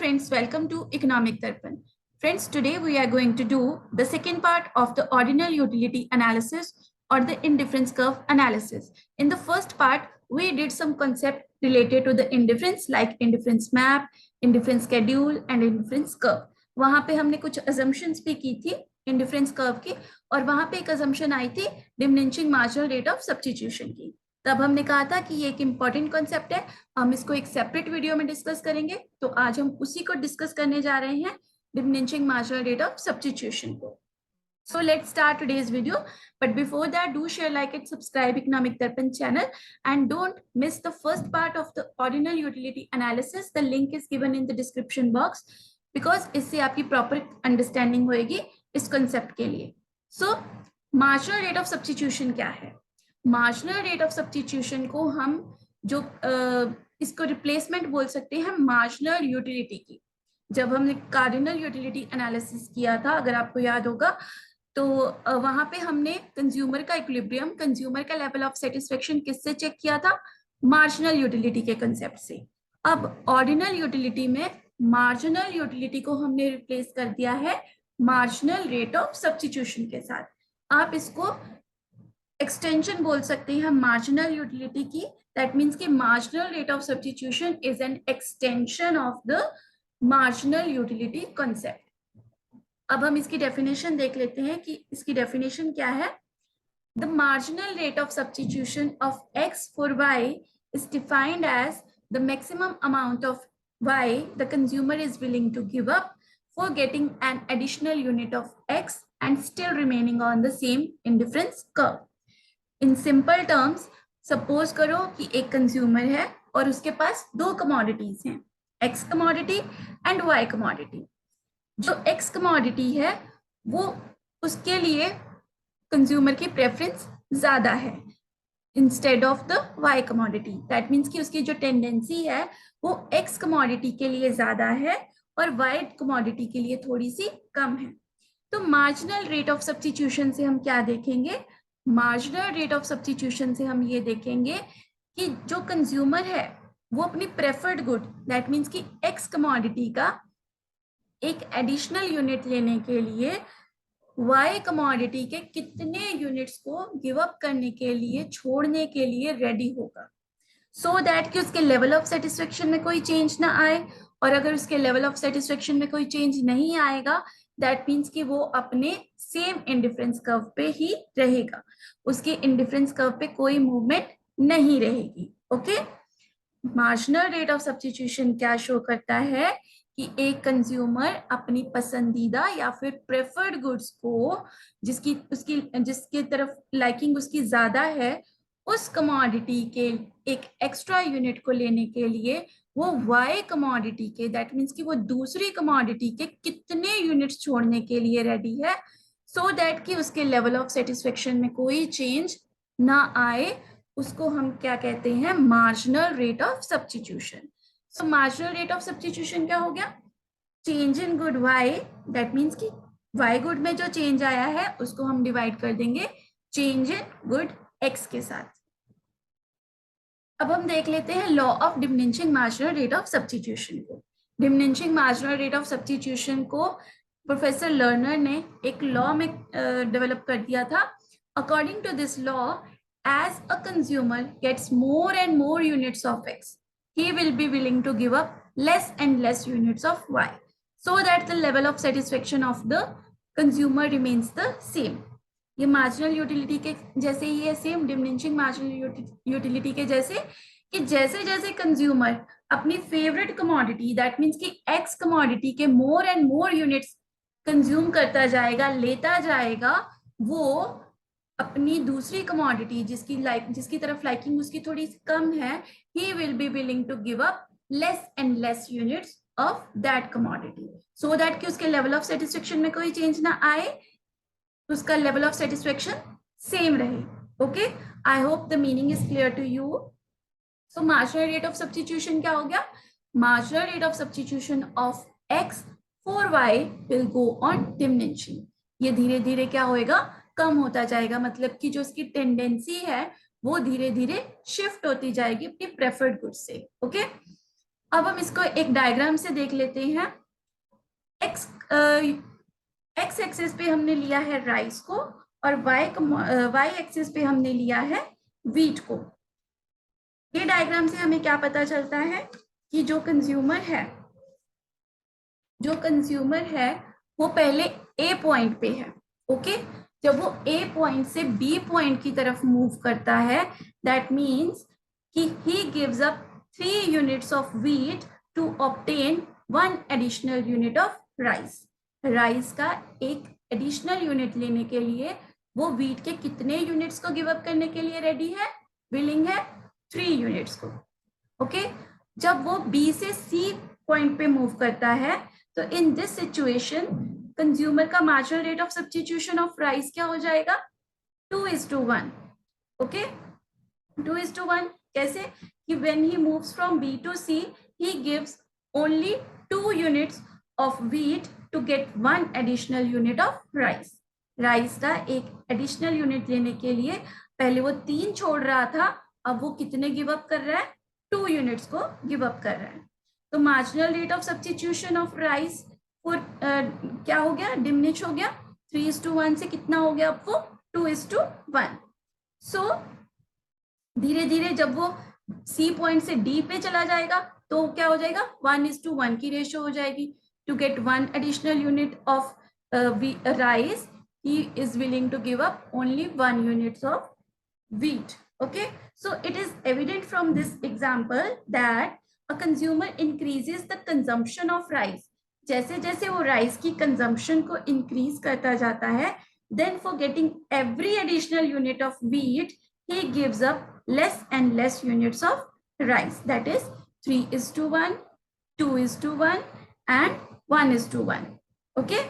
friends, welcome to Economic Darpan. Friends, today we are going to do the second part of the ordinal utility analysis or the indifference curve analysis. In the first part, we did some concept related to the indifference like indifference map, indifference schedule and indifference curve. वहां पे हमने कुछ assumptions भी की थी indifference curve की और वहां पे एक assumption आई थी diminishing marginal rate of substitution की. तब हमने कहा था कि ये एक इम्पॉर्टेंट कॉन्सेप्ट है, हम इसको एक सेपरेट वीडियो में डिस्कस करेंगे. तो आज हम उसी को डिस्कस करने जा रहे हैं, diminishing marginal rate of substitution को. So let's start today's video. But before that, do share, like it, subscribe Economic Darpan channel and don't miss the first part of the ordinal utility analysis. The link is given in the description box because इससे आपकी proper understanding होएगी इस concept के लिए. So marginal rate of substitution क्या है? Marginal rate of substitution को हम जो इसको रिप्लेसमेंट बोल सकते हैं मार्जिनल यूटिलिटी की. जब हमने कार्डिनल यूटिलिटी एनालिसिस किया था, अगर आपको याद होगा, तो वहां पे हमने कंज्यूमर का इक्विलिब्रियम, कंज्यूमर का लेवल ऑफ सेटिस्फेक्शन किससे चेक किया था? मार्जिनल यूटिलिटी के कंसेप्ट से. अब ऑर्डिनल यूटिलिटी में मार्जिनल यूटिलिटी को हमने रिप्लेस कर दिया है मार्जिनल रेट ऑफ सब्स्टिट्यूशन के साथ. आप इसको एक्सटेंशन बोल सकते हैं मार्जिनल यूटिलिटी की. दैट मीन्स कि marginal rate of substitution is an extension of the marginal utility concept. अब हम इसकी डेफिनेशन देख लेते हैं कि इसकी डेफिनेशन क्या है. The marginal rate of substitution of x for y is defined as the maximum amount of y the consumer is willing to give up for getting an additional unit of x and still remaining on the same indifference curve. In simple terms, suppose करो कि एक consumer है और उसके पास दो commodities हैं, X commodity and Y commodity. जो X commodity है वो उसके लिए कंज्यूमर की प्रेफरेंस ज्यादा है instead of the Y commodity. That means कि उसकी जो टेंडेंसी है वो X कमोडिटी के लिए ज्यादा है और Y कमोडिटी के लिए थोड़ी सी कम है. तो मार्जिनल रेट ऑफ सब्स्टिट्यूशन से हम क्या देखेंगे? मार्जिनल रेट ऑफ सब्स्टिट्यूशन से हम ये देखेंगे कि जो कंज्यूमर है वो अपनी प्रेफर्ड गुड, दैट मीन्स कि एक्स कमोडिटी का एक एडिशनल यूनिट लेने के लिए वाई कमोडिटी के कितने यूनिट्स को गिव अप करने के लिए, छोड़ने के लिए रेडी होगा, सो दैट कि उसके लेवल ऑफ सेटिस्फेक्शन में कोई चेंज ना आए. और अगर उसके लेवल ऑफ सेटिस्फेक्शन में कोई चेंज नहीं आएगा, दैट मीन्स कि वो अपने सेम इंडिफरेंस कर्व पे ही रहेगा, उसके इंडिफरेंस कर्व पे कोई मूवमेंट नहीं रहेगी. Okay. Marginal rate of substitution क्या शो करता है कि एक कंज्यूमर अपनी पसंदीदा या फिर प्रेफर्ड गुड्स को जिसके तरफ लाइकिंग उसकी ज्यादा है, उस कमोडिटी के एक एक्स्ट्रा यूनिट को लेने के लिए वो वाई कमोडिटी के, दैट मीन्स कि वो दूसरी कमोडिटी के कितने यूनिट्स छोड़ने के लिए रेडी है, सो दैट कि उसके लेवल ऑफ सेटिस्फेक्शन में कोई चेंज ना आए. उसको हम क्या कहते हैं? Marginal rate of substitution. So marginal rate of substitution क्या हो गया? Change in good Y, that means कि वाई गुड में जो चेंज आया है उसको हम डिवाइड कर देंगे चेंज इन गुड एक्स के साथ. अब हम देख लेते हैं law of diminishing marginal rate of substitution को. Diminishing marginal rate of substitution को प्रोफेसर लर्नर ने एक लॉ में डेवलप कर दिया था. According to this law, as a consumer gets more and more units of X, he will be willing to give up less and less units of y, so that the level of satisfaction of the consumer remains the same. ये marginal utility के जैसे ही है, same diminishing marginal utility के जैसे, कि जैसे जैसे consumer अपनी फेवरेट कमोडिटी, दैट मीन्स कि एक्स कमोडिटी के मोर एंड मोर यूनिट्स कंज्यूम करता जाएगा, लेता जाएगा, वो अपनी दूसरी कमोडिटी जिसकी तरफ लाइकिंग उसकी थोड़ी कम है, he will be willing to give up less and less units of that commodity, so that कि उसके level of satisfaction में कोई change ना आए, उसका level of satisfaction same रहे. Okay, I hope the meaning is clear to you. So marginal rate of substitution क्या हो गया? Marginal rate of substitution of x for y will go on diminishing. ये धीरे धीरे क्या होएगा? कम होता जाएगा. मतलब कि जो इसकी टेंडेंसी है वो धीरे धीरे शिफ्ट होती जाएगी अपनी प्रेफर्ड गुड्स से. ओके. अब हम इसको एक डायग्राम से देख लेते हैं। एक्स एक्स एक्सिस पे हमने लिया है राइस को और वाई एक्सिस पे हमने लिया है व्हीट को। ये डायग्राम से हमें क्या पता चलता है कि जो कंज्यूमर है वो पहले ए पॉइंट पे है। ओके, जब वो ए पॉइंट से बी पॉइंट की तरफ मूव करता है, दैट मीन्स कि he gives up 3 units of wheat to obtain 1 additional unit of rice. Rice का एक एडिशनल यूनिट लेने के लिए वो व्हीट के कितने यूनिट्स को गिव अप करने के लिए रेडी है, विलिंग है? 3 यूनिट्स को। ओके, जब वो बी से सी पॉइंट पे मूव करता है, तो इन दिस सिचुएशन कंज्यूमर का marginal rate of substitution of rice क्या हो जाएगा? 2:1। ओके, 2:1 कैसे? कि when he moves from B to C, he gives only 2 units of wheat to get 1 additional unit of rice. Rice का एक additional unit लेने के लिए पहले वो 3 छोड़ रहा था, अब वो कितने गिव अप कर रहा है? 2 यूनिट्स को गिव अप कर रहा है। तो marginal rate of substitution of rice for क्या हो गया? डिमिनिश हो गया। 3:1 से कितना हो गया? अब वो 2:1। सो धीरे धीरे जब वो सी पॉइंट से डी पे चला जाएगा तो क्या हो जाएगा? 1:1 की रेशियो हो जाएगी। To get 1 additional unit of rice, he is willing to give up only 1 unit of wheat. Okay, so it is evident from this example that a consumer increases the consumption of rice. जैसे जैसे वो rice की consumption को increase करता जाता है, then for getting every additional unit of wheat, he gives up less and less units of rice. That is 3:1, 2:1 and 1:1. Okay.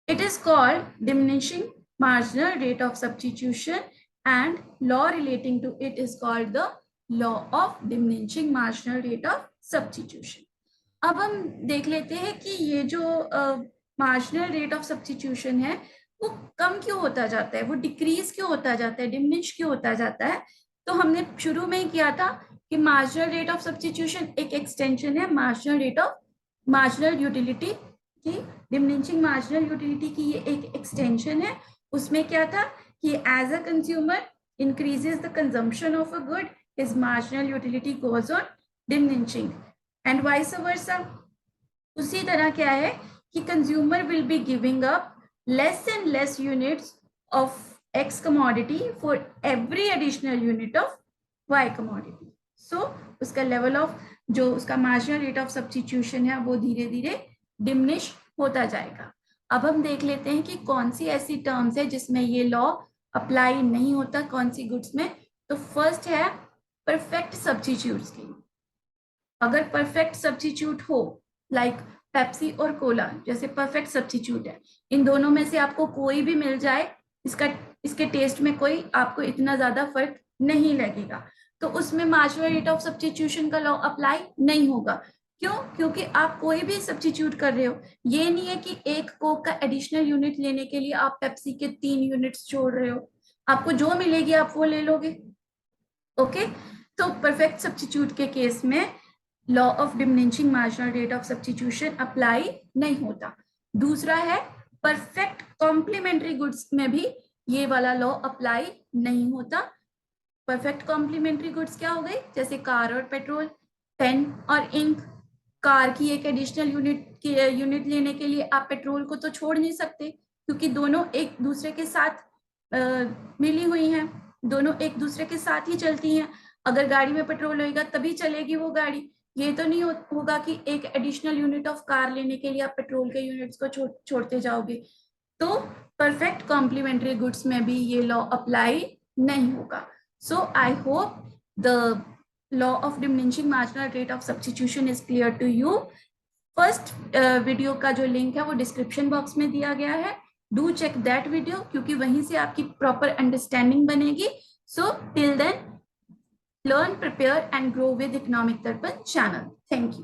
It is called diminishing marginal rate of substitution, and law relating to it is called the law of diminishing marginal rate of substitution. अब हम देख लेते हैं कि ये जो marginal rate of substitution है वो कम क्यों होता जाता है, वो डिक्रीज क्यों होता जाता है, डिमिनिश क्यों होता जाता है। तो हमने शुरू में ही किया था कि मार्जिनल रेट ऑफ सब्स्टिट्यूशन एक एक्सटेंशन है marginal rate of marginal utility की। डिमिनिशिंग मार्जिनल यूटिलिटी की ये एक एक्सटेंशन है। उसमें क्या था कि as a consumer increases the consumption of a good, his marginal utility goes on diminishing and vice versa. उसी तरह क्या है कि consumer will be giving up less and less units of X commodity for every additional unit of Y commodity. So उसका level of जो उसका marginal rate of substitution है वो धीरे धीरे diminish होता जाएगा। अब हम देख लेते हैं कि कौन सी ऐसी terms है जिसमें ये law apply नहीं होता, कौन सी goods में। तो first है perfect substitutes की। अगर perfect substitute हो like पेप्सी और कोला जैसे परफेक्ट सब्स्टिट्यूट है, इन दोनों में से आपको कोई भी मिल जाए, इसके टेस्ट में कोई आपको इतना ज्यादा फर्क नहीं लगेगा, तो उसमें मार्जिनल रेट ऑफ सब्स्टिट्यूशन का लॉ अप्लाई नहीं होगा। क्यों? क्योंकि आप कोई भी सब्स्टिट्यूट कर रहे हो। ये नहीं है कि एक कोक का एडिशनल यूनिट लेने के लिए आप पेप्सी के 3 यूनिट्स छोड़ रहे हो, आपको जो मिलेगी आप वो ले लोगे। ओके, तो परफेक्ट सब्स्टिट्यूट के केस में law of diminishing marginal rate of substitution apply नहीं होता। दूसरा है परफेक्ट कॉम्प्लीमेंट्री गुड्स में भी ये वाला लॉ अप्लाई नहीं होता। परफेक्ट कॉम्प्लीमेंट्री गुड्स क्या हो गई? जैसे कार और पेट्रोल, पेन और इंक। कार की एक एडिशनल यूनिट लेने के लिए आप पेट्रोल को तो छोड़ नहीं सकते, क्योंकि दोनों एक दूसरे के साथ मिली हुई हैं, दोनों एक दूसरे के साथ ही चलती हैं। अगर गाड़ी में पेट्रोल होगा तभी चलेगी वो गाड़ी। ये तो नहीं होगा कि एक एडिशनल यूनिट ऑफ कार लेने के लिए आप पेट्रोल के यूनिट्स को छोड़ते जाओगे। तो परफेक्ट कॉम्प्लीमेंट्री गुड्स में भी ये लॉ अप्लाई नहीं होगा। So I hope the law of diminishing marginal rate of substitution is clear to you. First video का जो लिंक है वो डिस्क्रिप्शन बॉक्स में दिया गया है, डू चेक दैट वीडियो, क्योंकि वहीं से आपकी प्रॉपर अंडरस्टैंडिंग बनेगी। So till then, learn, prepare and grow with Economic Darpan channel. Thank you.